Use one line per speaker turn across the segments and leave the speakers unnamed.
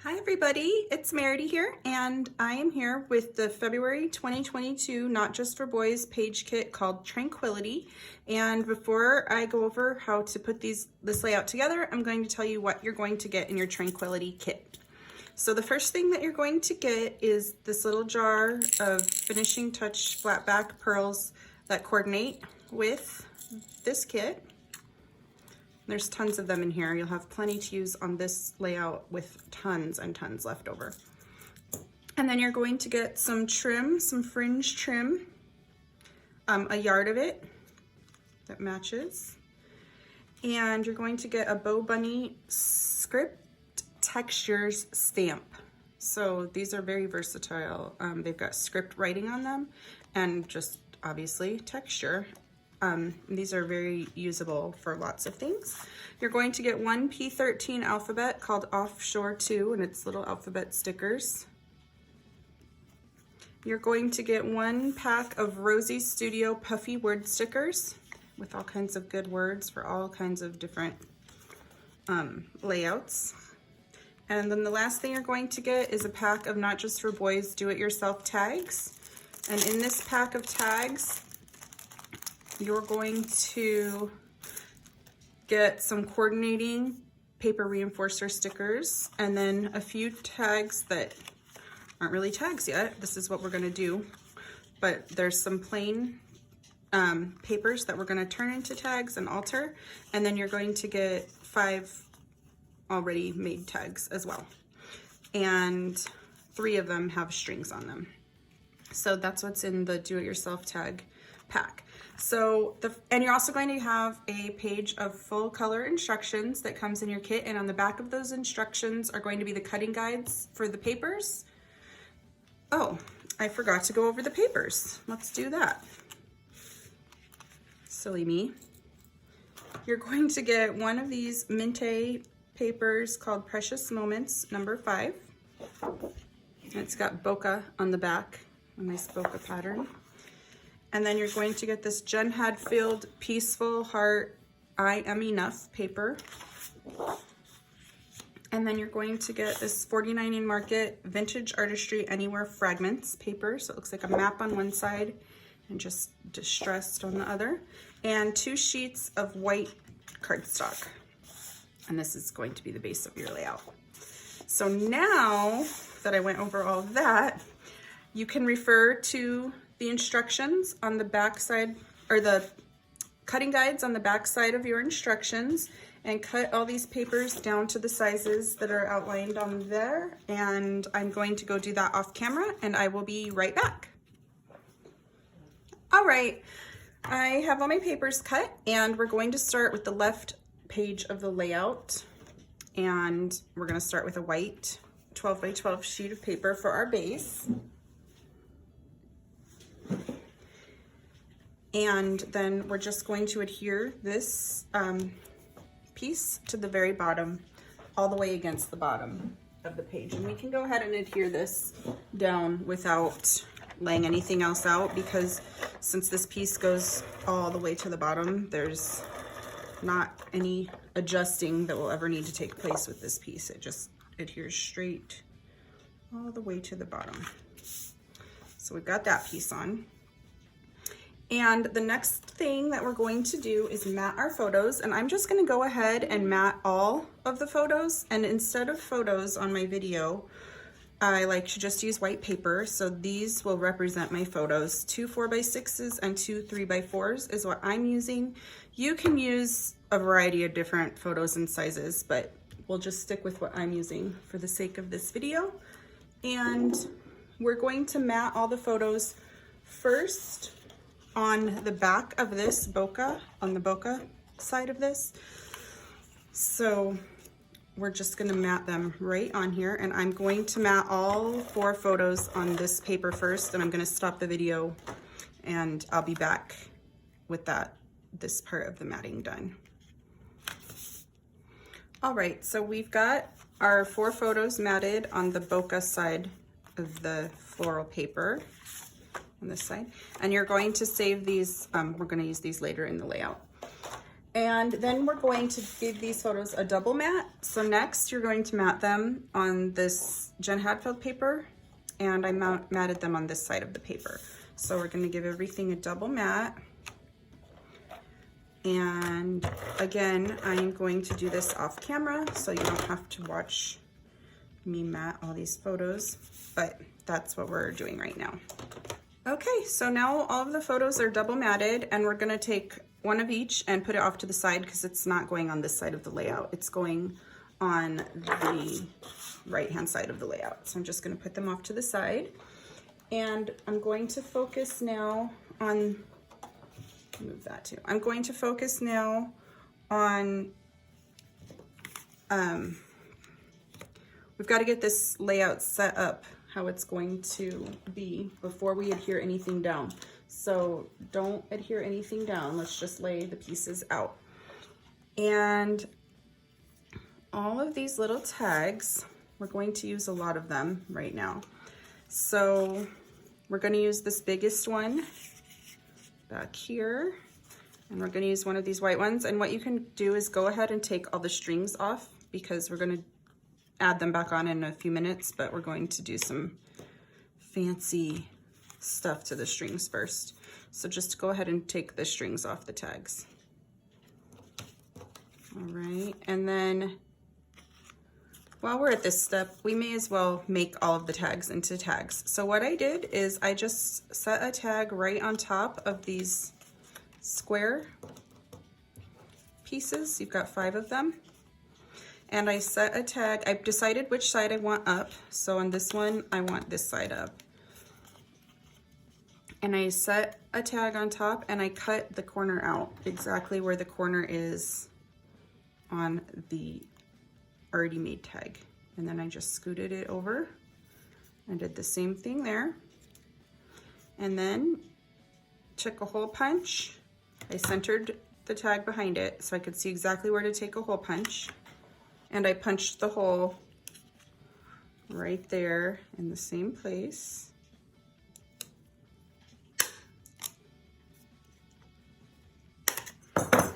Hi everybody, it's Meridy here, and I am here with the February 2022 Not Just for Boys page kit called Tranquility. And before I go over how to put this layout together, I'm going to tell you what you're going to get in your Tranquility kit. So the first thing that you're going to get is this little jar of finishing touch flat back pearls that coordinate with this kit. There's tons of them in here. You'll have plenty to use on this layout with tons and tons left over. And then you're going to get some trim, some fringe trim, a yard of it that matches. And you're going to get a Bow Bunny Script Textures stamp. So these are very versatile. They've got script writing on them and just obviously texture. These are very usable for lots of things. You're going to get one P13 alphabet called Offshore 2 and its little alphabet stickers. You're going to get one pack of Rosie Studio puffy word stickers with all kinds of good words for all kinds of different layouts. And then the last thing you're going to get is a pack of Not Just for Boys do-it-yourself tags. And in this pack of tags, you're going to get some coordinating paper reinforcer stickers and then a few tags that aren't really tags yet. This is what we're going to do, but there's some plain papers that we're going to turn into tags and alter, and then you're going to get 5 already made tags as well, and 3 of them have strings on them. So that's what's in the do-it-yourself tag pack. So and you're also going to have a page of full color instructions that comes in your kit, and on the back of those instructions are going to be the cutting guides for the papers. Oh, I forgot to go over the papers. Let's do that. Silly me. You're going to get one of these Minte papers called Precious Moments number 5. And it's got bokeh on the back, a nice bokeh pattern. And then you're going to get this Jen Hadfield Peaceful Heart I Am Enough paper. And then you're going to get this 49 Market Vintage Artistry Anywhere Fragments paper. So it looks like a map on one side and just distressed on the other. And 2 sheets of white cardstock. And this is going to be the base of your layout. So now that I went over all of that, you can refer to the instructions on the back side, or the cutting guides on the back side of your instructions, and cut all these papers down to the sizes that are outlined on there. And I'm going to go do that off camera, and I will be right back. All right, I have all my papers cut, and we're going to start with the left page of the layout. And we're going to start with a white 12 by 12 sheet of paper for our base. And then we're just going to adhere this piece to the very bottom, all the way against the bottom of the page. And we can go ahead and adhere this down without laying anything else out, because since this piece goes all the way to the bottom, there's not any adjusting that will ever need to take place with this piece. It just adheres straight all the way to the bottom. So we've got that piece on. And the next thing that we're going to do is mat our photos, and I'm just going to go ahead and mat all of the photos. And instead of photos on my video, I like to just use white paper. So these will represent my photos. 2 4x6s and 2 3x4s is what I'm using. You can use a variety of different photos and sizes, but we'll just stick with what I'm using for the sake of this video. And we're going to mat all the photos first on the back of this bokeh, on the bokeh side of this. So we're just going to mat them right on here, and I'm going to mat all 4 photos on this paper first, and I'm going to stop the video and I'll be back with this part of the matting done. All right, so we've got our 4 photos matted on the bokeh side of the floral paper on this side, and you're going to save these. We're going to use these later in the layout. And then we're going to give these photos a double mat. So next you're going to mat them on this Jen Hadfield paper, and I matted them on this side of the paper. So we're going to give everything a double mat. And again, I'm going to do this off camera so you don't have to watch me mat all these photos, but that's what we're doing right now. Okay, so now all of the photos are double matted, and we're going to take one of each and put it off to the side because it's not going on this side of the layout. It's going on the right-hand side of the layout. So I'm just going to put them off to the side, and I'm going to focus now on, move that too. I'm going to focus now on, we've got to get this layout set up how it's going to be before we adhere anything down. So don't adhere anything down. Let's just lay the pieces out. And all of these little tags, we're going to use a lot of them right now. So we're going to use this biggest one back here, and we're going to use one of these white ones. And what you can do is go ahead and take all the strings off, because we're going to add them back on in a few minutes, but we're going to do some fancy stuff to the strings first. So just go ahead and take the strings off the tags. All right, and then while we're at this step, we may as well make all of the tags into tags. So what I did is I just set a tag right on top of these square pieces. You've got 5 of them. And I set a tag. I've decided which side I want up. So on this one, I want this side up. And I set a tag on top, and I cut the corner out exactly where the corner is on the already made tag. And then I just scooted it over and did the same thing there. And then took a hole punch. I centered the tag behind it so I could see exactly where to take a hole punch. And I punched the hole right there in the same place.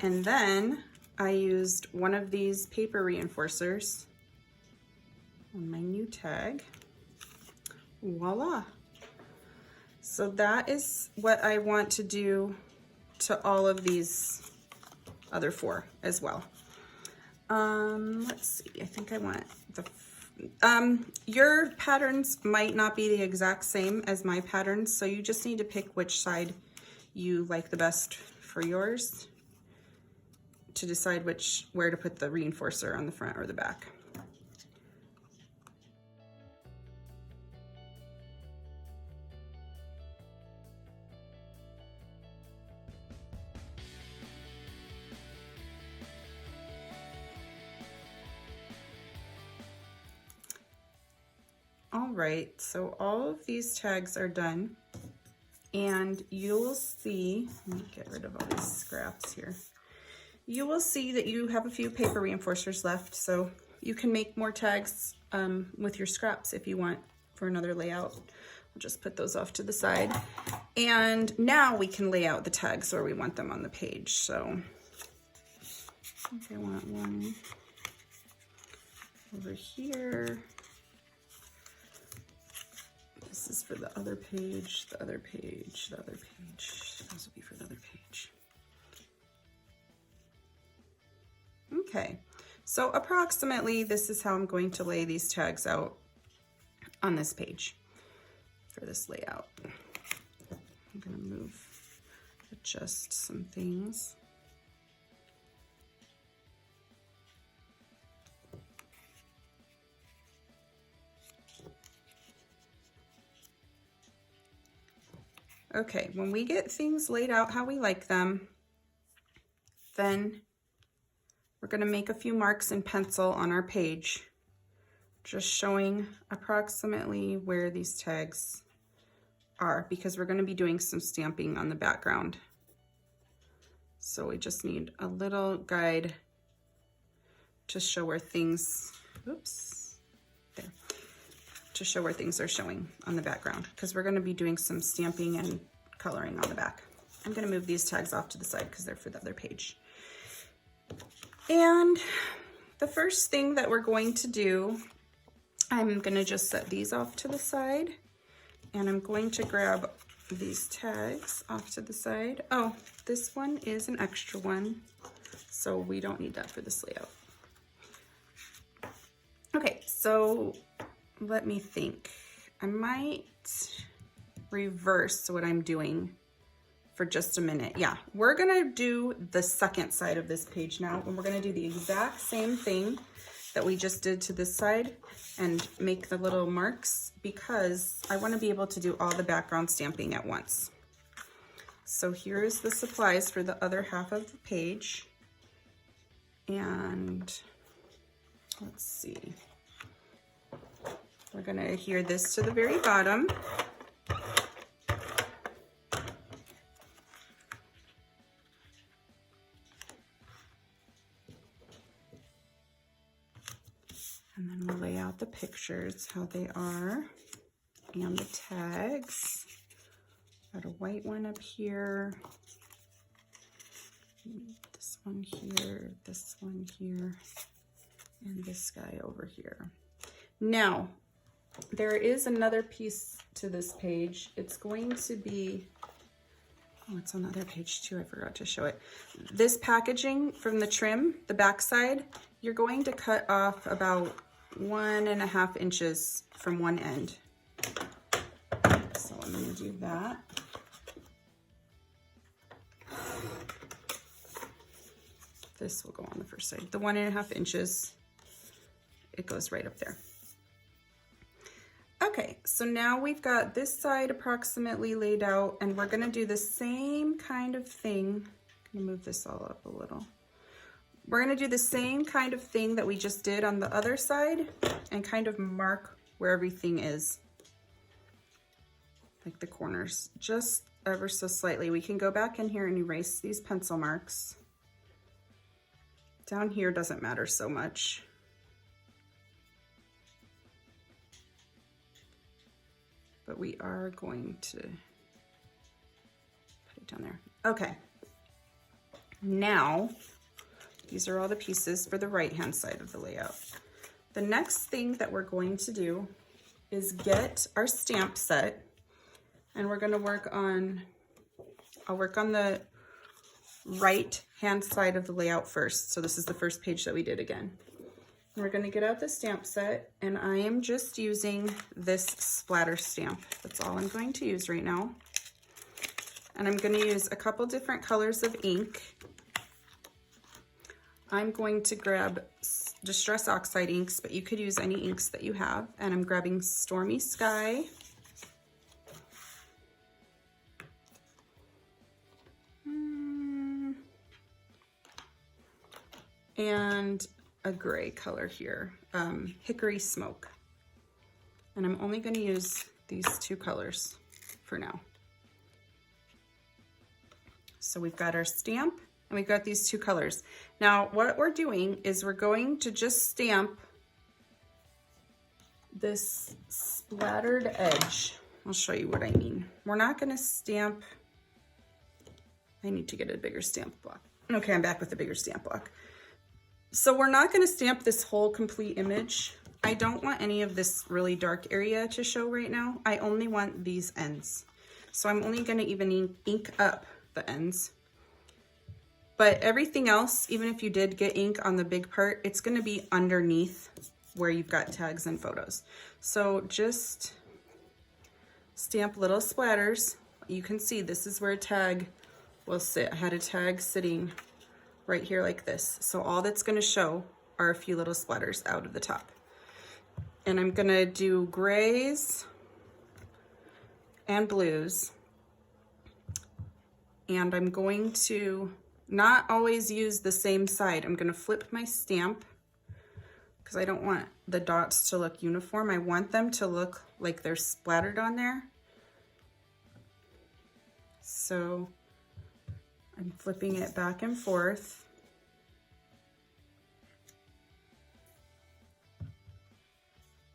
And then I used one of these paper reinforcers on my new tag. Voila. So that is what I want to do to all of these other 4 as well. Let's see, I think I want the, your patterns might not be the exact same as my patterns, so you just need to pick which side you like the best for yours to decide where to put the reinforcer, on the front or the back. All right, so all of these tags are done, and you'll see, let me get rid of all these scraps here. You will see that you have a few paper reinforcers left, so you can make more tags with your scraps if you want for another layout. I'll just put those off to the side. And now we can lay out the tags where we want them on the page. So I think I want one over here. This is for the other page, the other page, the other page. Those will be for the other page. Okay, so approximately this is how I'm going to lay these tags out on this page for this layout. I'm going to adjust some things. Okay, when we get things laid out how we like them, then we're going to make a few marks in pencil on our page, just showing approximately where these tags are, because we're going to be doing some stamping on the background. So we just need a little guide to show where things, oops, there, to show where things are showing on the background, because we're going to be doing some stamping and coloring on the back. I'm going to move these tags off to the side because they're for the other page. And the first thing that we're going to do, I'm gonna just set these off to the side, and I'm going to grab these tags off to the side. Oh, this one is an extra one, so we don't need that for this layout. Okay, so let me think. I might reverse what I'm doing for just a minute. Yeah, we're gonna do the second side of this page now, and we're gonna do the exact same thing that we just did to this side and make the little marks, because I want to be able to do all the background stamping at once. So here's the supplies for the other half of the page. And let's see. We're going to adhere this to the very bottom. And then we'll lay out the pictures, how they are, and the tags. Got a white one up here, this one here, and this guy over here. Now, there is another piece to this page. It's going to be, oh, it's on the other page too, I forgot to show it. This packaging from the trim, the back side, you're going to cut off about 1.5 inches from one end. So I'm going to do that. This will go on the first side. The 1.5 inches, it goes right up there. Okay, so now we've got this side approximately laid out, and we're going to do the same kind of thing. I'm going to move this all up a little. We're going to do the same kind of thing that we just did on the other side and kind of mark where everything is, like the corners, just ever so slightly. We can go back in here and erase these pencil marks. Down here doesn't matter so much. But we are going to put it down there. Okay. Now, these are all the pieces for the right-hand side of the layout. The next thing that we're going to do is get our stamp set, and we're gonna work on, I'll work on the right-hand side of the layout first. So this is the first page that we did again. And we're gonna get out the stamp set, and I am just using this Splatter Stamp. That's all I'm going to use right now. And I'm gonna use a couple different colors of ink. I'm going to grab Distress Oxide inks, but you could use any inks that you have. And I'm grabbing Stormy Sky. And a gray color here, Hickory Smoke. And I'm only going to use these two colors for now. So we've got our stamp, and we've got these two colors. Now, what we're doing is we're going to just stamp this splattered edge. I'll show you what I mean. We're not going to stamp, I need to get a bigger stamp block. Okay, I'm back with a bigger stamp block. So we're not going to stamp this whole complete image. I don't want any of this really dark area to show right now. I only want these ends. So I'm only going to even ink up the ends. But everything else, even if you did get ink on the big part, it's going to be underneath where you've got tags and photos. So just stamp little splatters. You can see this is where a tag will sit. I had a tag sitting right here like this. So all that's going to show are a few little splatters out of the top. And I'm going to do grays and blues. And I'm going to not always use the same side. I'm going to flip my stamp because I don't want the dots to look uniform. I want them to look like they're splattered on there. So I'm flipping it back and forth.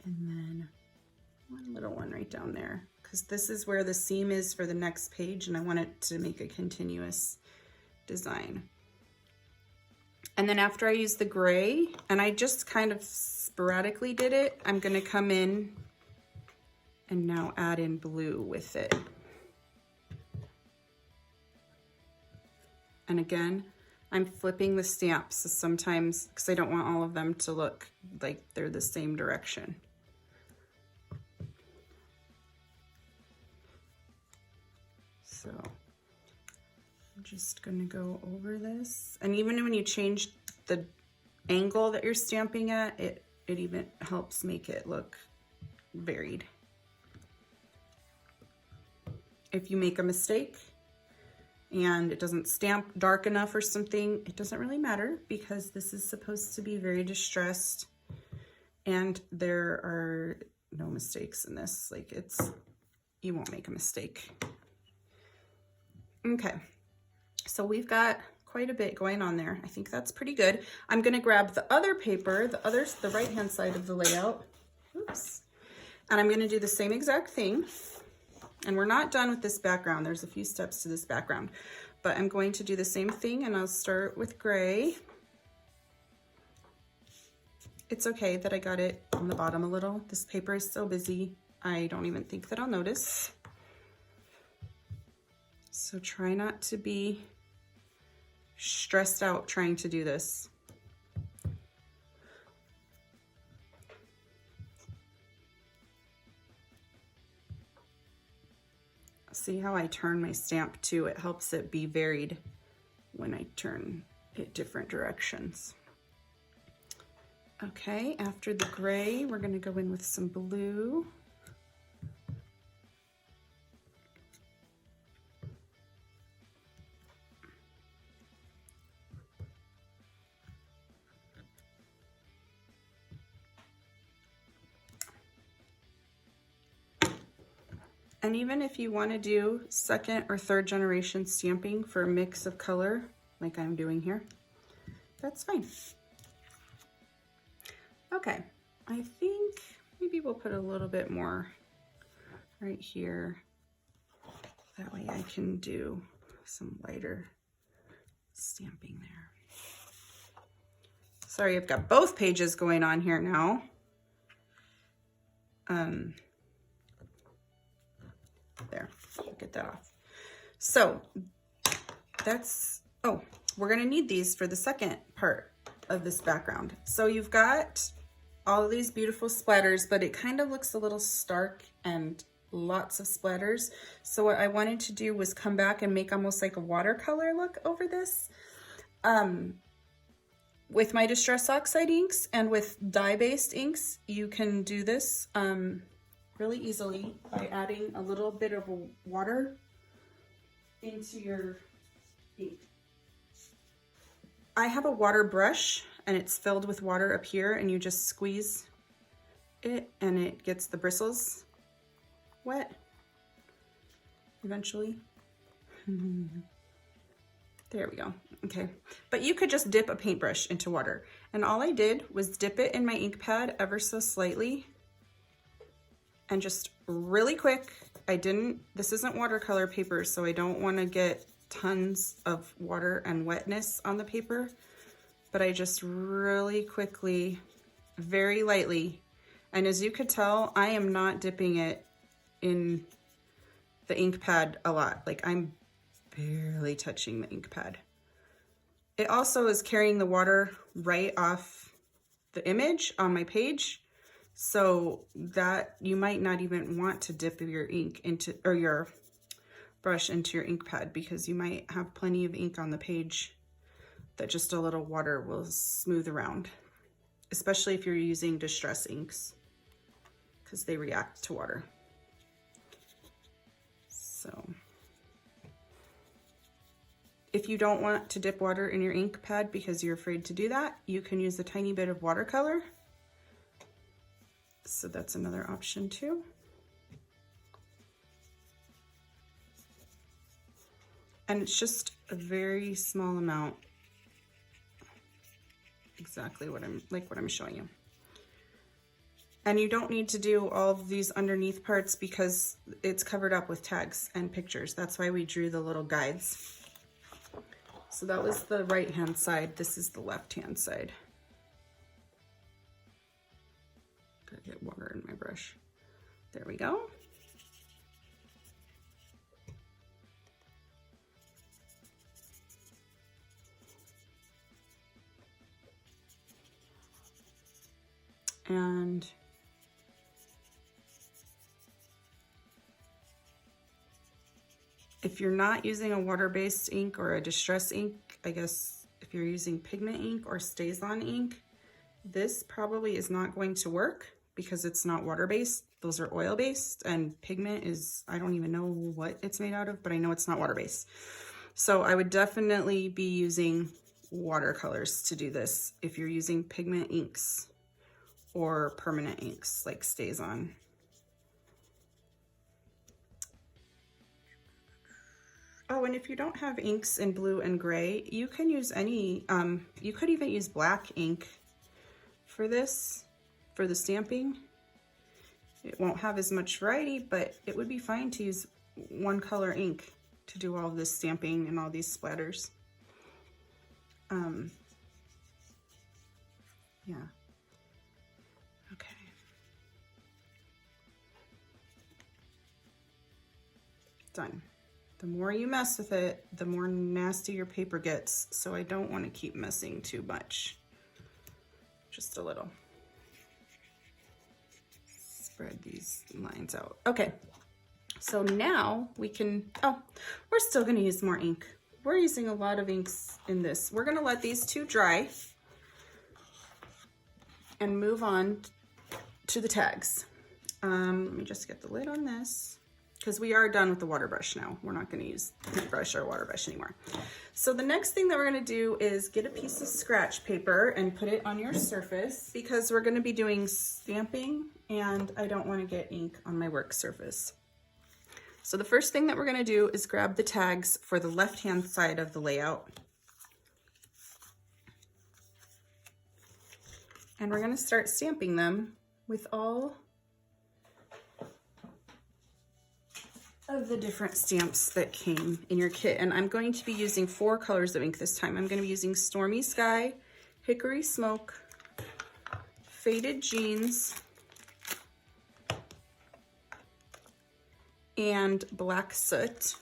And then one little one right down there, because this is where the seam is for the next page, and I want it to make a continuous design. And then after I use the gray, and I just kind of sporadically did it, I'm gonna come in and now add in blue with it. And again, I'm flipping the stamps so sometimes, because I don't want all of them to look like they're the same direction. So I'm just gonna go over this. And even when you change the angle that you're stamping at, it even helps make it look varied. If you make a mistake and it doesn't stamp dark enough or something, it doesn't really matter because this is supposed to be very distressed and there are no mistakes in this. Like you won't make a mistake. Okay, so we've got quite a bit going on there. I think that's pretty good. I'm gonna grab the other paper, the right-hand side of the layout. Oops. And I'm gonna do the same exact thing. And we're not done with this background. There's a few steps to this background, but I'm going to do the same thing and I'll start with gray. It's okay that I got it on the bottom a little. This paper is so busy, I don't even think that I'll notice. So try not to be stressed out trying to do this. See how I turn my stamp too? It helps it be varied when I turn it different directions. Okay, after the gray, we're gonna go in with some blue. And even if you want to do second or third generation stamping for a mix of color, like I'm doing here, that's fine. Okay, I think maybe we'll put a little bit more right here. That way I can do some lighter stamping there. Sorry, I've got both pages going on here now. There, get that off. So that's, oh, we're gonna need these for the second part of this background. So you've got all of these beautiful splatters, but it kind of looks a little stark and lots of splatters. So what I wanted to do was come back and make almost like a watercolor look over this. With my Distress Oxide inks and with dye-based inks, you can do this really easily by adding a little bit of water into your ink. I have a water brush and it's filled with water up here, and you just squeeze it and it gets the bristles wet eventually. There we go. Okay, but you could just dip a paintbrush into water, and all I did was dip it in my ink pad ever so slightly and just really quick. This isn't watercolor paper, so I don't want to get tons of water and wetness on the paper, but I just really quickly, very lightly, and as you could tell, I am not dipping it in the ink pad a lot. Like, I'm barely touching the ink pad. It also is carrying the water right off the image on my page, so that you might not even want to dip your ink into, or your brush into your ink pad, because you might have plenty of ink on the page that just a little water will smooth around, especially if you're using distress inks, because they react to water. So if you don't want to dip water in your ink pad because you're afraid to do that, you can use a tiny bit of watercolor. So that's another option too. And it's just a very small amount. Exactly what I'm showing you. And you don't need to do all of these underneath parts because it's covered up with tags and pictures. That's why we drew the little guides. So that was the right hand side. This is the left hand side. Gotta get water in my brush. There we go. And if you're not using a water-based ink or a distress ink, I guess if you're using pigment ink or StazOn ink, this probably is not going to work because it's not water-based. Those are oil-based, and pigment is, I don't even know what it's made out of, but I know it's not water-based. So I would definitely be using watercolors to do this if you're using pigment inks or permanent inks like StazOn. Oh, and if you don't have inks in blue and gray, you can use any, you could even use black ink for this, for the stamping. It won't have as much variety, but it would be fine to use one color ink to do all this stamping and all these splatters. Yeah. Okay. Done. The more you mess with it, the more nasty your paper gets, so I don't want to keep messing too much. Just a little. Spread these lines out. Okay, so now we can, oh, we're still going to use more ink. We're using a lot of inks in this. We're going to let these two dry and move on to the tags. Let me just get the lid on this, because we are done with the water brush now. We're not going to use paintbrush or water brush anymore. So the next thing that we're going to do is get a piece of scratch paper and put it on your surface, because we're going to be doing stamping and I don't want to get ink on my work surface. So the first thing that we're going to do is grab the tags for the left hand side of the layout. And we're going to start stamping them with all of the different stamps that came in your kit. And I'm going to be using 4 colors of ink this time. I'm going to be using Stormy Sky, Hickory Smoke, Faded Jeans, and Black Soot,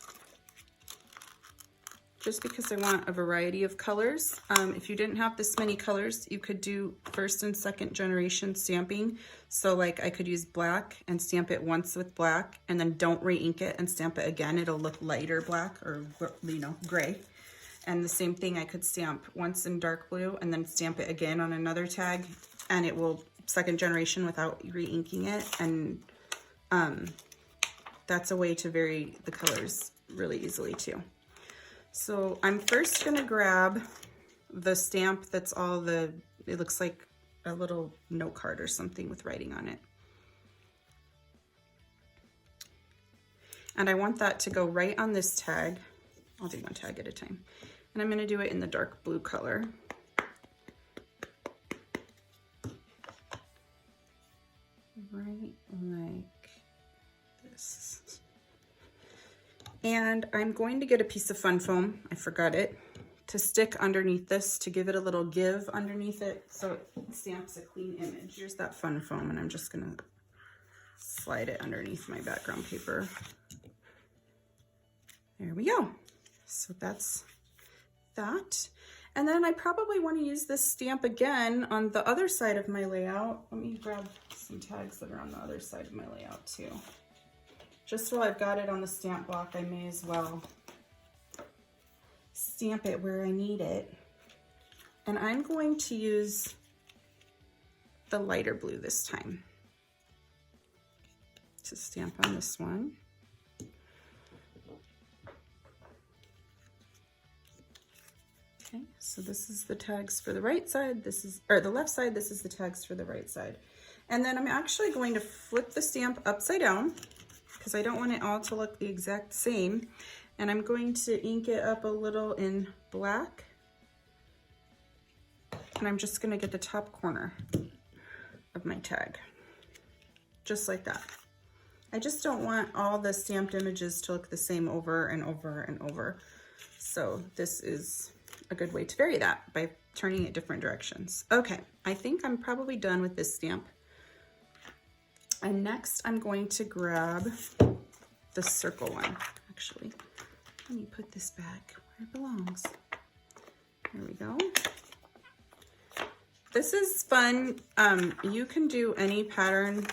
just because I want a variety of colors. If you didn't have this many colors, you could do first and second generation stamping. So like I could use black and stamp it once with black and then don't re-ink it and stamp it again. It'll look lighter black or, you know, gray. And the same thing, I could stamp once in dark blue and then stamp it again on another tag, and it will second generation without re-inking it. And that's a way to vary the colors really easily too. So I'm first gonna grab the stamp that's all the, it looks like a little note card or something with writing on it. And I want that to go right on this tag. I'll do one tag at a time. And I'm gonna do it in the dark blue color. Right like this. And I'm going to get a piece of fun foam, I forgot it, to stick underneath this to give it a little give underneath it so it stamps a clean image. Here's that fun foam, and I'm just gonna slide it underneath my background paper. There we go. So that's that. And then I probably want to use this stamp again on the other side of my layout. Let me grab some tags that are on the other side of my layout too. Just while I've got it on the stamp block, I may as well stamp it where I need it. And I'm going to use the lighter blue this time to stamp on this one. Okay, so this is the tags for the right side, this is, or the left side, this is the tags for the right side. And then I'm actually going to flip the stamp upside down, because I don't want it all to look the exact same. And I'm going to ink it up a little in black. And I'm just going to get the top corner of my tag, just like that. I just don't want all the stamped images to look the same over and over and over. So this is a good way to vary that by turning it different directions. Okay, I think I'm probably done with this stamp. And next I'm going to grab the circle one. Actually, let me put this back where it belongs. There we go. This is fun. You can do any pattern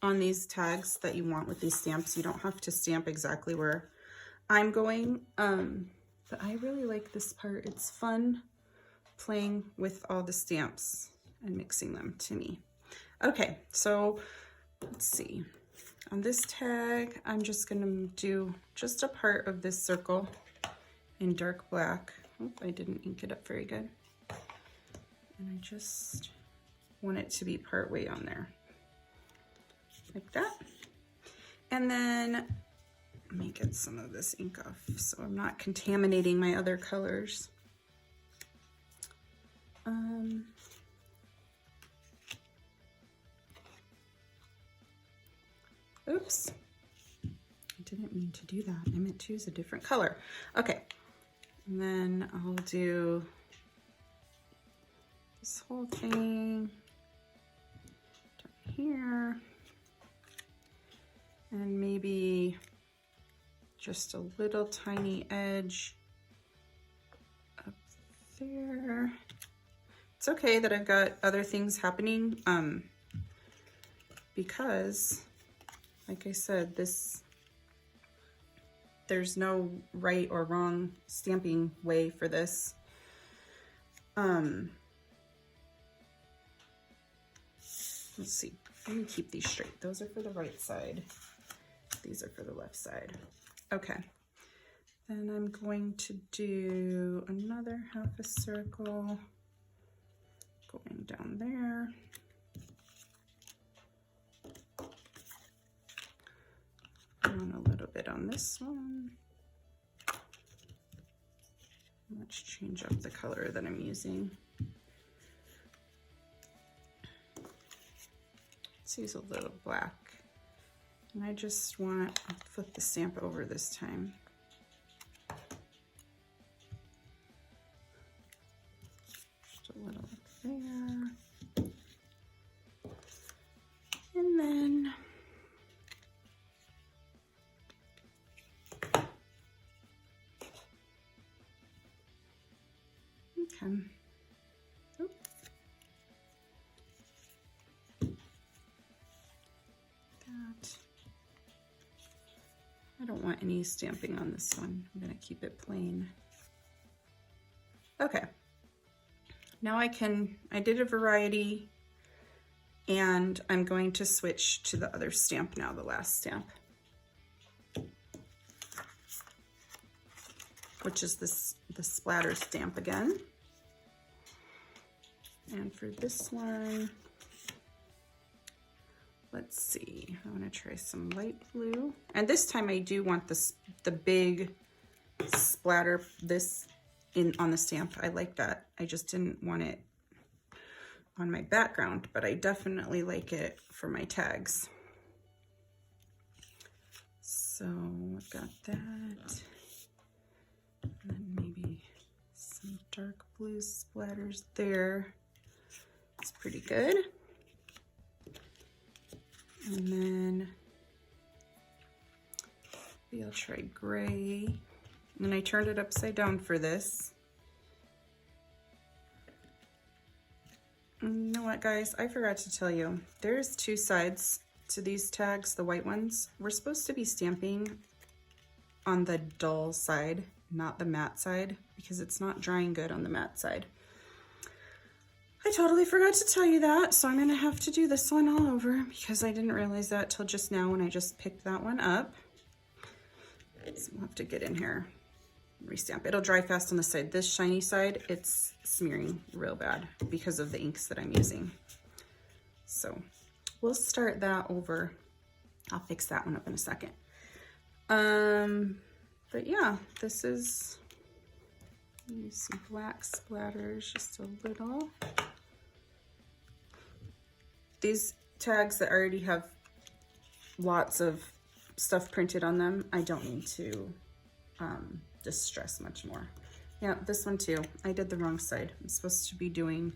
on these tags that you want with these stamps. You don't have to stamp exactly where I'm going. But I really like this part. It's fun playing with all the stamps and mixing them to me. Okay, so let's see. On this tag, I'm just gonna do just a part of this circle in dark black. Oh, I didn't ink it up very good. And I just want it to be part way on there. Like that. And then let me get some of this ink off so I'm not contaminating my other colors. Oops, I didn't mean to do that. I meant to use a different color. Okay, and then I'll do this whole thing down here. And maybe just a little tiny edge up there. It's okay that I've got other things happening because, like I said, there's no right or wrong stamping way for this. Let's see, let me keep these straight. Those are for the right side. These are for the left side. Okay, then I'm going to do another half a circle going down there. And a little bit on this one. Let's change up the color that I'm using. Let's use a little black. And I just want, I'll flip the stamp over this time. Just a little up there. And then okay. Oop. That. I don't want any stamping on this one. I'm going to keep it plain. Okay. Now I did a variety, and I'm going to switch to the other stamp now, the last stamp, which is the Splatter Stamp again. And for this one, let's see, I want to try some light blue. And this time I do want the big splatter on the stamp. I like that. I just didn't want it on my background, but I definitely like it for my tags. So I've got that. And then maybe some dark blue splatters there. It's pretty good. And then maybe I'll try gray. And I turned it upside down for this. And you know what, guys? I forgot to tell you. There's two sides to these tags, the white ones. We're supposed to be stamping on the dull side, not the matte side, because it's not drying good on the matte side. I totally forgot to tell you that, so I'm gonna have to do this one all over because I didn't realize that till just now when I just picked that one up. So we'll have to get in here and restamp. It'll dry fast on the side. This shiny side, it's smearing real bad because of the inks that I'm using. So we'll start that over. I'll fix that one up in a second. But yeah, this is, use some black splatters, just a little. These tags that already have lots of stuff printed on them, I don't need to distress much more. Yeah, this one too. I did the wrong side. I'm supposed to be doing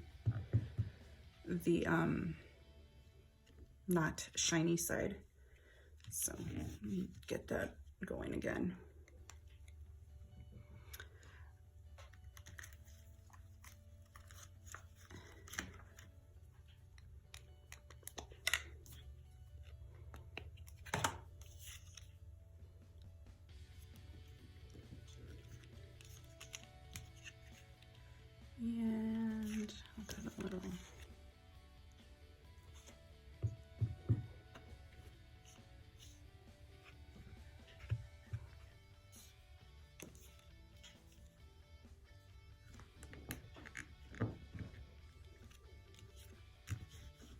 the not shiny side. So let me get that going again. And I'll cut a little.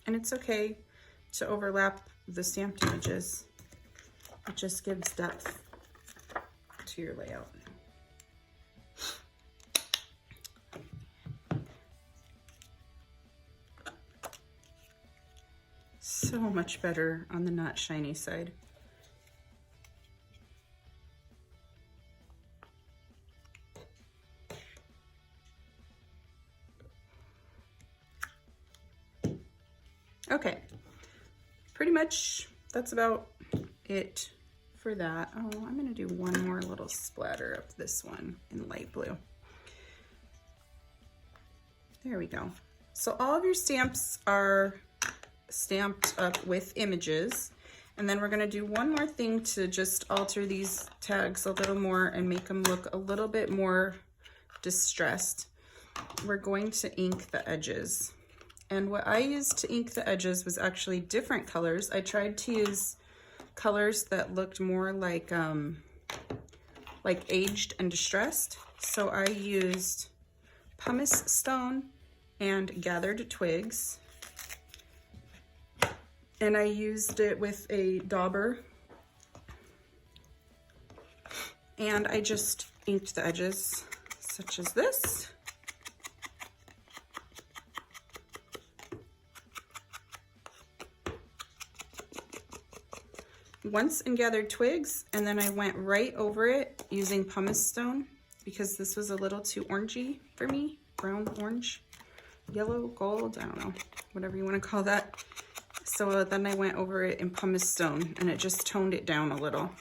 And it's okay to overlap the stamped images. It just gives depth to your layout. So much better on the not shiny side. Okay, pretty much that's about it for that. Oh, I'm gonna do one more little splatter of this one in light blue. There we go. So all of your stamps are stamped up with images, and then we're gonna do one more thing to just alter these tags a little more and make them look a little bit more distressed. We're going to ink the edges. And what I used to ink the edges was actually different colors. I tried to use colors that looked more like aged and distressed. So I used pumice stone and gathered twigs. And I used it with a dauber. And I just inked the edges, such as this. Once in gathered twigs, and then I went right over it using pumice stone because this was a little too orangey for me. Brown, orange, yellow, gold, I don't know, whatever you want to call that. So then I went over it in pumice stone and it just toned it down a little.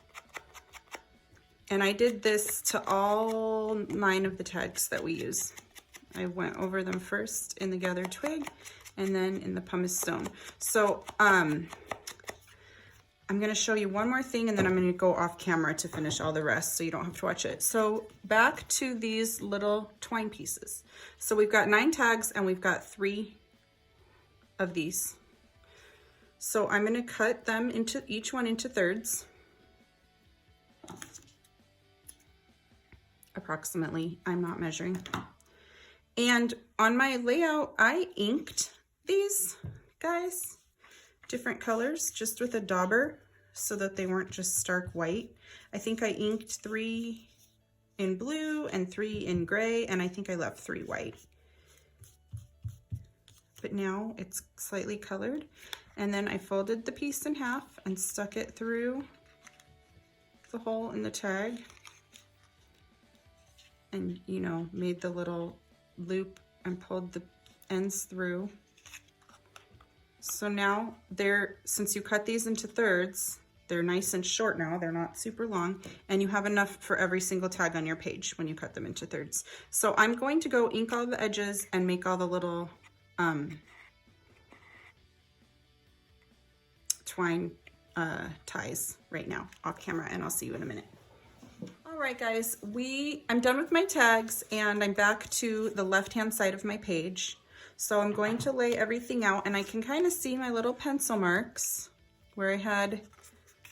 And I did this to all 9 of the tags that we use. I went over them first in the gathered twig and then in the pumice stone. So I'm gonna show you one more thing and then I'm gonna go off camera to finish all the rest so you don't have to watch it. So back to these little twine pieces. So we've got 9 tags and we've got 3 of these. So I'm gonna cut them into each one into thirds. Approximately, I'm not measuring. And on my layout, I inked these guys different colors just with a dauber so that they weren't just stark white. I think I inked 3 in blue and 3 in gray, and I think I left 3 white. But now it's slightly colored. And then I folded the piece in half and stuck it through the hole in the tag and, you know, made the little loop and pulled the ends through. So now since you cut these into thirds, they're nice and short now, they're not super long, and you have enough for every single tag on your page when you cut them into thirds. So I'm going to go ink all the edges and make all the little twine ties right now off camera, and I'll see you in a minute. All right, guys, I'm done with my tags and I'm back to the left-hand side of my page. So I'm going to lay everything out, and I can kind of see my little pencil marks where I had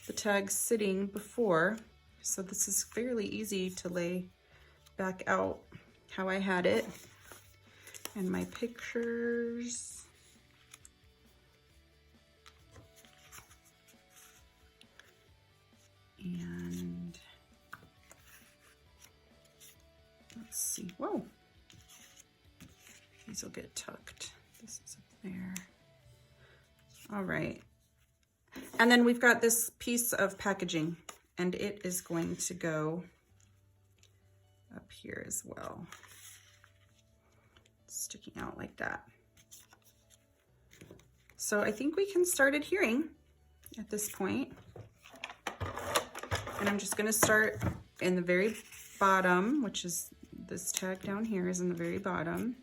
the tags sitting before. So this is fairly easy to lay back out how I had it. And my pictures. And let's see, whoa. These will get tucked. This is up there. All right. And then we've got this piece of packaging, and it is going to go up here as well, sticking out like that. So I think we can start adhering at this point. And I'm just gonna start in the very bottom, which is this tag down here is in the very bottom.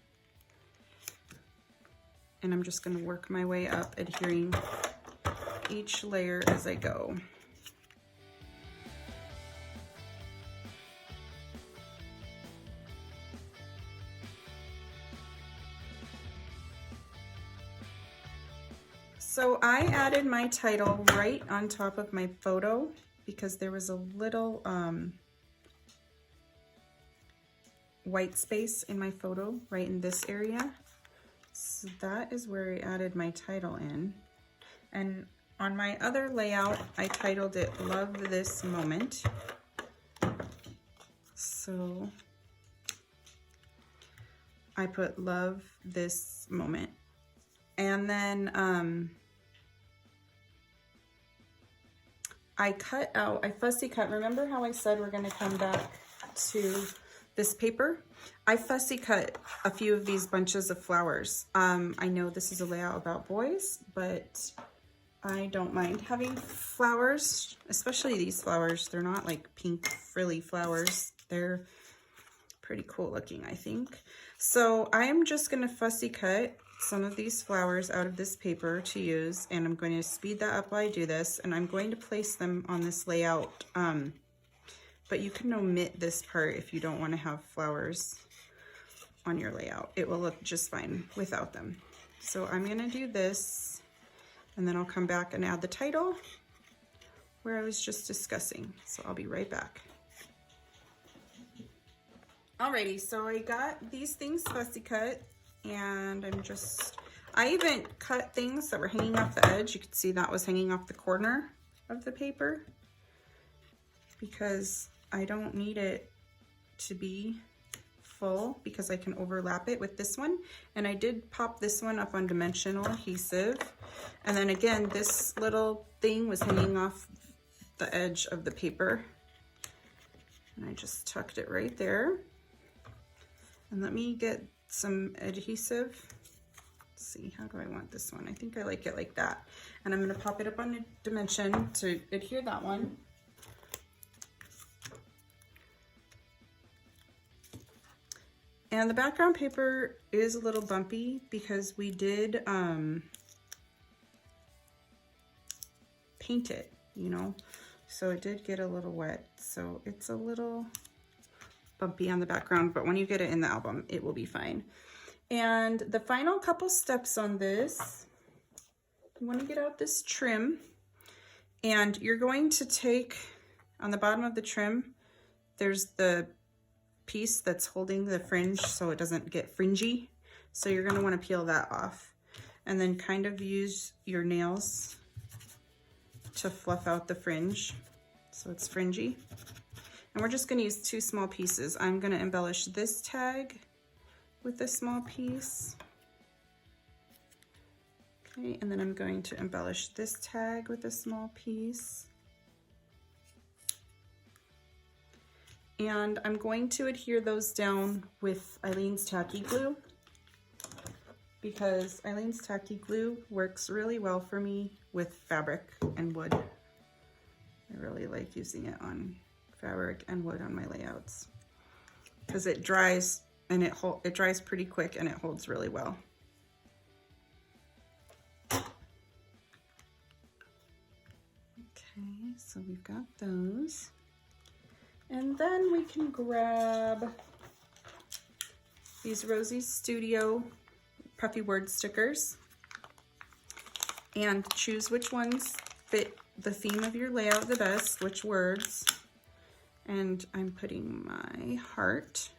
And I'm just gonna work my way up, adhering each layer as I go. So I added my title right on top of my photo because there was a little white space in my photo right in this area. So that is where I added my title in. And on my other layout, I titled it Love This Moment. So I put Love This Moment. And then I fussy cut. Remember how I said we're gonna come back to this paper? I fussy cut a few of these bunches of flowers. I know this is a layout about boys, but I don't mind having flowers, especially these flowers. They're not like pink frilly flowers. They're pretty cool looking, I think. So I am just gonna fussy cut some of these flowers out of this paper to use, and I'm going to speed that up while I do this, and I'm going to place them on this layout, but you can omit this part if you don't want to have flowers on your layout. It will look just fine without them. So I'm going to do this, and then I'll come back and add the title where I was just discussing. So I'll be right back. Alrighty, so I got these things fussy cut. And I even cut things that were hanging off the edge. You could see that was hanging off the corner of the paper because I don't need it to be full because I can overlap it with this one. And I did pop this one up on dimensional adhesive. And then again, this little thing was hanging off the edge of the paper. And I just tucked it right there. And let me get some adhesive. Let's see, how do I want this one? I think I like it like that. And I'm going to pop it up on a dimension to adhere that one. And the background paper is a little bumpy because we did paint it, you know, so it did get a little wet. So it's a little bumpy on the background, but when you get it in the album, it will be fine. And the final couple steps on this, you want to get out this trim, and you're going to take, on the bottom of the trim, there's the piece that's holding the fringe so it doesn't get fringy. So you're going to want to peel that off, and then kind of use your nails to fluff out the fringe so it's fringy. And we're just going to use 2 small pieces. I'm going to embellish this tag with a small piece. Okay, and then I'm going to embellish this tag with a small piece. And I'm going to adhere those down with Eileen's tacky glue because Eileen's tacky glue works really well for me with fabric and wood. I really like using it on fabric and wood on my layouts because it dries and it dries pretty quick and it holds really well. Okay, so we've got those, and then we can grab these Rosie Studio puffy word stickers and choose which ones fit the theme of your layout the best, which words. And I'm putting my heart,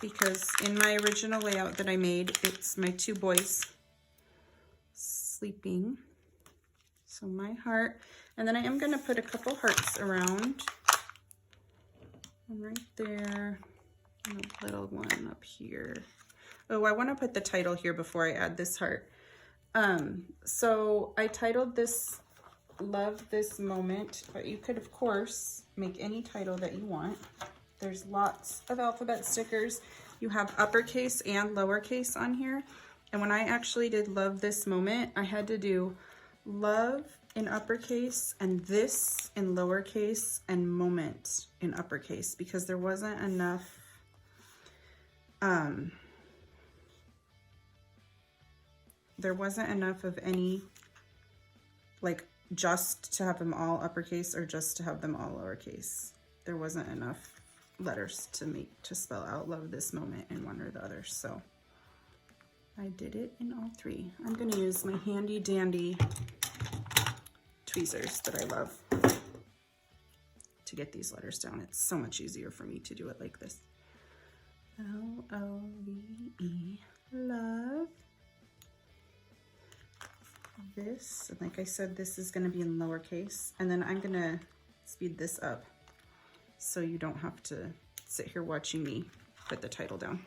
because in my original layout that I made, it's my 2 boys sleeping. So my heart, and then I am going to put a couple hearts around. One right there, and a little one up here. Oh, I want to put the title here before I add this heart. So I titled this love this moment, but you could of course make any title that you want. There's lots of alphabet stickers. You have uppercase and lowercase on here. And when I actually did love this moment, I had to do love in uppercase and this in lowercase and moment in uppercase because there wasn't enough of any, like, just to have them all uppercase or just to have them all lowercase. There wasn't enough letters to spell out love this moment in one or the other, so I did it in all three. I'm gonna use my handy dandy tweezers that I love to get these letters down. It's so much easier for me to do it like this. L-O-V-E, love. This, and like I said, this is gonna be in lowercase, and then I'm gonna speed this up so you don't have to sit here watching me put the title down.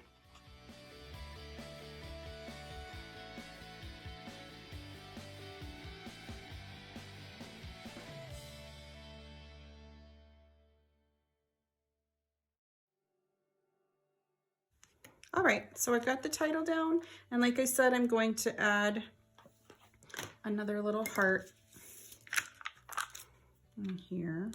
All right, so I've got the title down, and like I said, I'm going to add another little heart in here.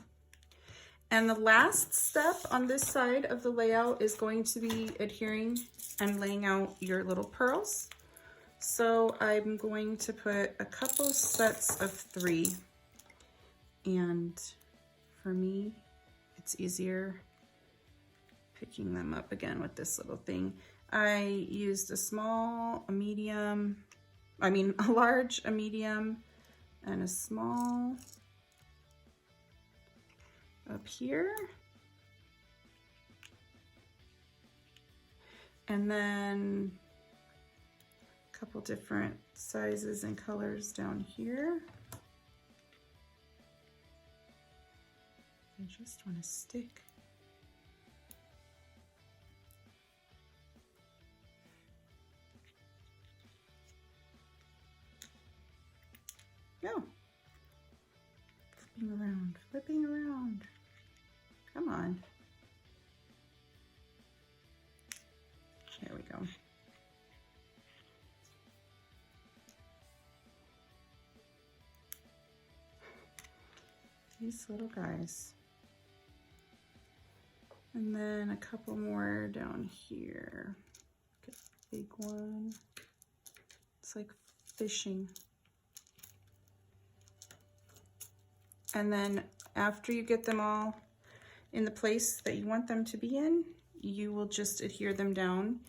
And the last step on this side of the layout is going to be adhering and laying out your little pearls. So I'm going to put a couple sets of 3. And for me, it's easier picking them up again with this little thing. I used a large, a medium, and a small up here. And then a couple different sizes and colors down here. I just want to stick. No. Flipping around, flipping around. Come on. There we go. These little guys. And then a couple more down here. Get a big one. It's like fishing. And then after you get them all in the place that you want them to be in, you will just adhere them down.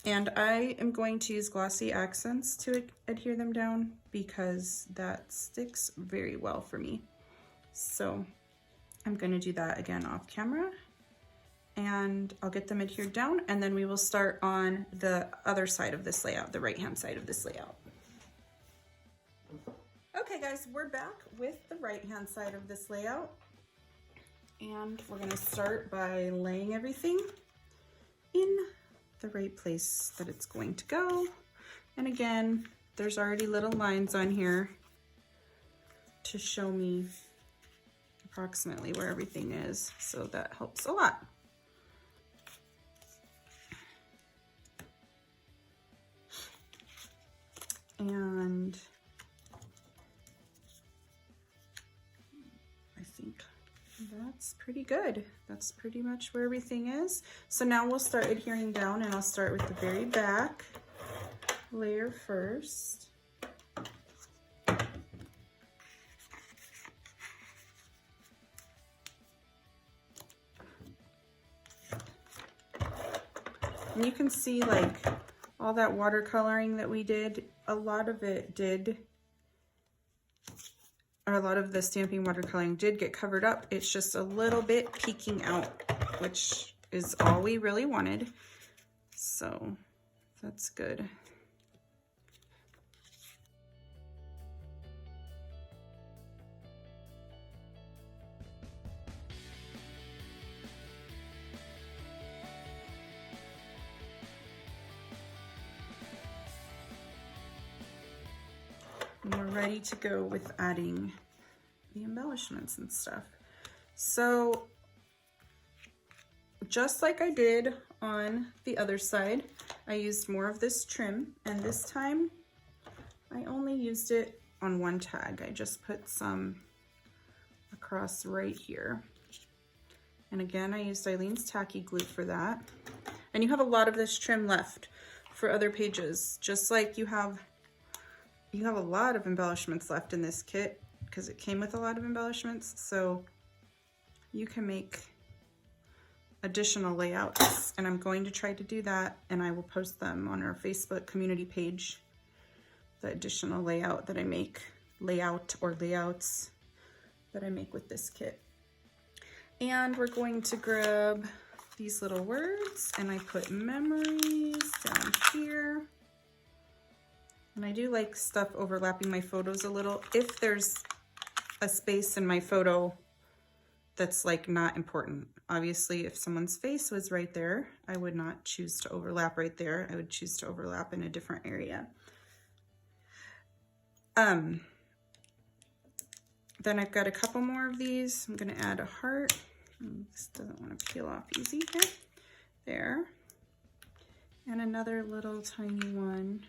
And I am going to use glossy accents to adhere them down because that sticks very well for me. So I'm going to do that again off camera, and I'll get them adhered down, and then we will start on the other side of this layout, the right-hand side of this layout. Okay guys, we're back with the right-hand side of this layout, and we're going to start by laying everything in the right place that it's going to go. And again, there's already little lines on here to show me approximately where everything is, so that helps a lot. And I think that's pretty good. That's pretty much where everything is. So now we'll start adhering down, and I'll start with the very back layer first. And you can see, like, all that watercoloring that we did, a lot of it did, or a lot of the stamping watercoloring did get covered up. It's just a little bit peeking out, which is all we really wanted. So that's good. And we're ready to go with adding the embellishments and stuff. So just like I did on the other side, I used more of this trim, and this time I only used it on one tag. I just put some across right here. And again, I used Eileen's tacky glue for that. And you have a lot of this trim left for other pages, just like you have a lot of embellishments left in this kit because it came with a lot of embellishments. So you can make additional layouts, and I'm going to try to do that, and I will post them on our Facebook community page, the additional layout that I make, layouts that I make with this kit. And we're going to grab these little words, and I put memories down here. And I do like stuff overlapping my photos a little. If there's a space in my photo that's like not important. Obviously, if someone's face was right there, I would not choose to overlap right there. I would choose to overlap in a different area. Then I've got a couple more of these. I'm gonna add a heart. This doesn't want to peel off easy here. There. And another little tiny one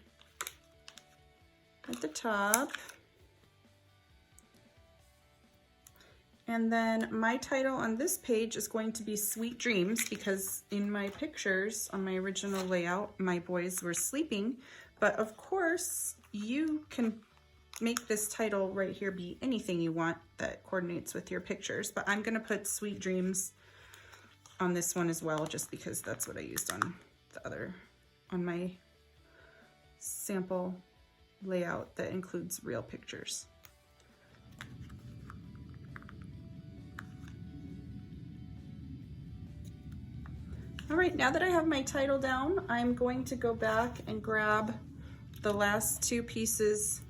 at the top. And then my title on this page is going to be Sweet Dreams, because in my pictures on my original layout, my boys were sleeping. But of course, you can make this title right here be anything you want that coordinates with your pictures. But I'm gonna put Sweet Dreams on this one as well, just because that's what I used on the other, on my sample layout that includes real pictures. All right, now that I have my title down, I'm going to go back and grab the last two pieces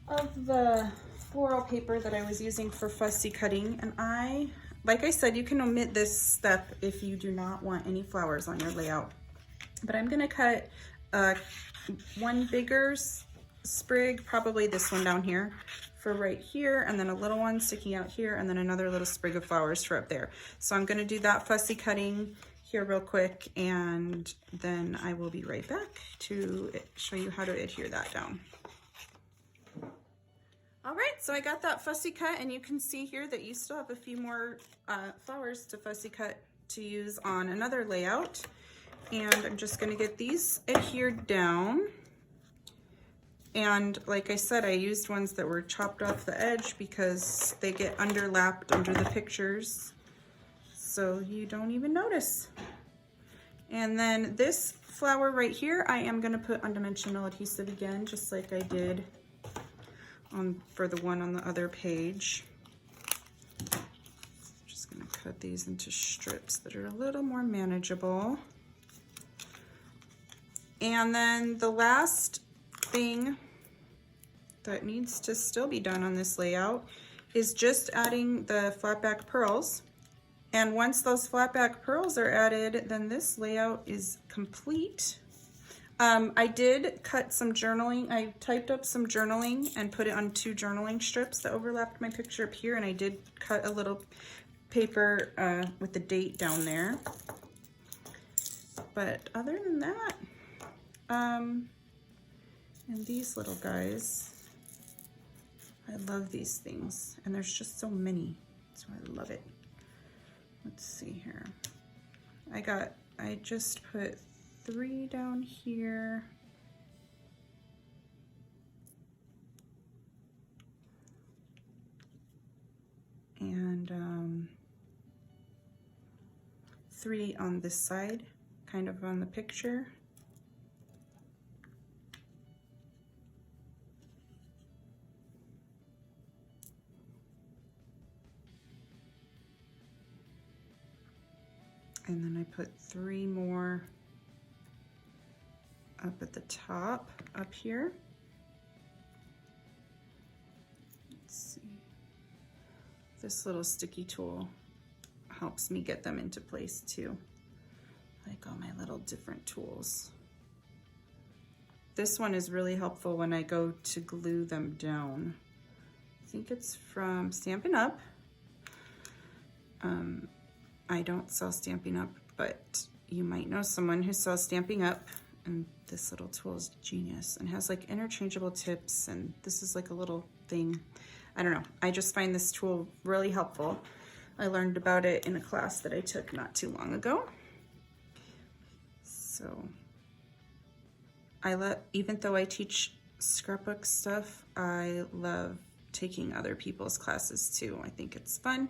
of the floral paper that I was using for fussy cutting. And like I said, you can omit this step if you do not want any flowers on your layout. But I'm gonna cut one bigger sprig, probably this one down here, for right here, and then a little one sticking out here, and then another little sprig of flowers for up there. So I'm gonna do that fussy cutting here real quick, and then I will be right back to show you how to adhere that down. All right, so I got that fussy cut, and you can see here that you still have a few more flowers to fussy cut to use on another layout. And I'm just gonna get these adhered down. And like I said, I used ones that were chopped off the edge because they get underlapped under the pictures, so you don't even notice. And then this flower right here, I am gonna put undimensional adhesive again, just like I did for the one on the other page. Just gonna cut these into strips that are a little more manageable. And then the last thing that needs to still be done on this layout is just adding the flat back pearls. And once those flat back pearls are added, then this layout is complete. I did cut some journaling. I typed up some journaling and put it on 2 journaling strips that overlapped my picture up here, and I did cut a little paper with the date down there. But other than that, and these little guys, I love these things, and there's just so many, so I love it. Let's see here. I just put 3 down here. And 3 on this side, kind of on the picture. And then I put 3 more up at the top, up here. Let's see. This little sticky tool helps me get them into place too, like all my little different tools. This one is really helpful when I go to glue them down. think it's from Stampin' Up. I don't sell Stampin' Up, but you might know someone who sells Stampin' Up, and this little tool is genius and has like interchangeable tips, and this is like a little thing. I don't know, I just find this tool really helpful. I learned about it in a class that I took not too long ago. So even though I teach scrapbook stuff, I love taking other people's classes too. I think it's fun,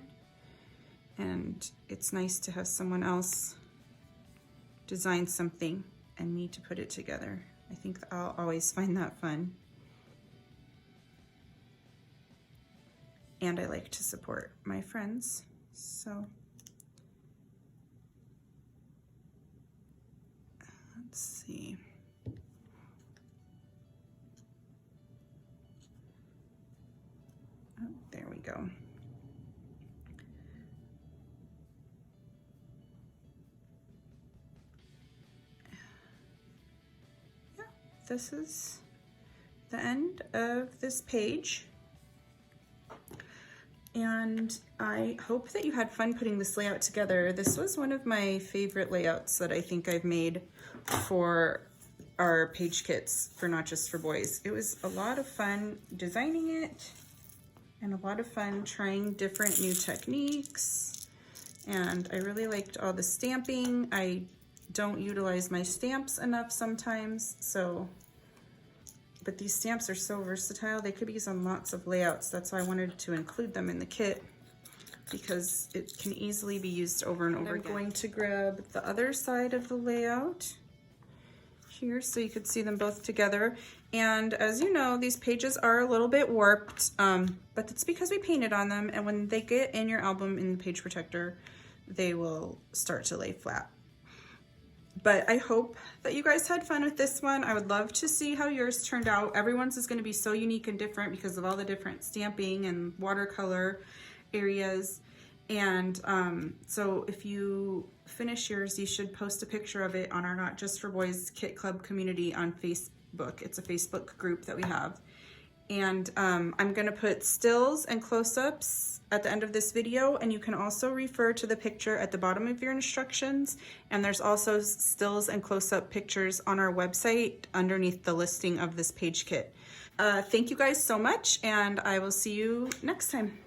and it's nice to have someone else design something and me to put it together. I think I'll always find that fun. And I like to support my friends, so. Let's see. Oh, there we go. Yeah, this is the end of this page. And I hope that you had fun putting this layout together. This was one of my favorite layouts that I think I've made for our page kits for Not Just for Boys. It was a lot of fun designing it and a lot of fun trying different new techniques. And I really liked all the stamping. I don't utilize my stamps enough sometimes, but these stamps are so versatile. They could be used on lots of layouts. That's why I wanted to include them in the kit, because it can easily be used over and over again. I'm going to grab the other side of the layout here so you could see them both together. And as you know, these pages are a little bit warped, but it's because we painted on them, and when they get in your album in the page protector, they will start to lay flat. But I hope that you guys had fun with this one. I would love to see how yours turned out. Everyone's is going to be so unique and different because of all the different stamping and watercolor areas. And so if you finish yours, you should post a picture of it on our Not Just for Boys Kit Club community on Facebook. It's a Facebook group that we have. And I'm going to put stills and close-ups at the end of this video, and you can also refer to the picture at the bottom of your instructions. And there's also stills and close-up pictures on our website underneath the listing of this page kit. Thank you guys so much, and I will see you next time.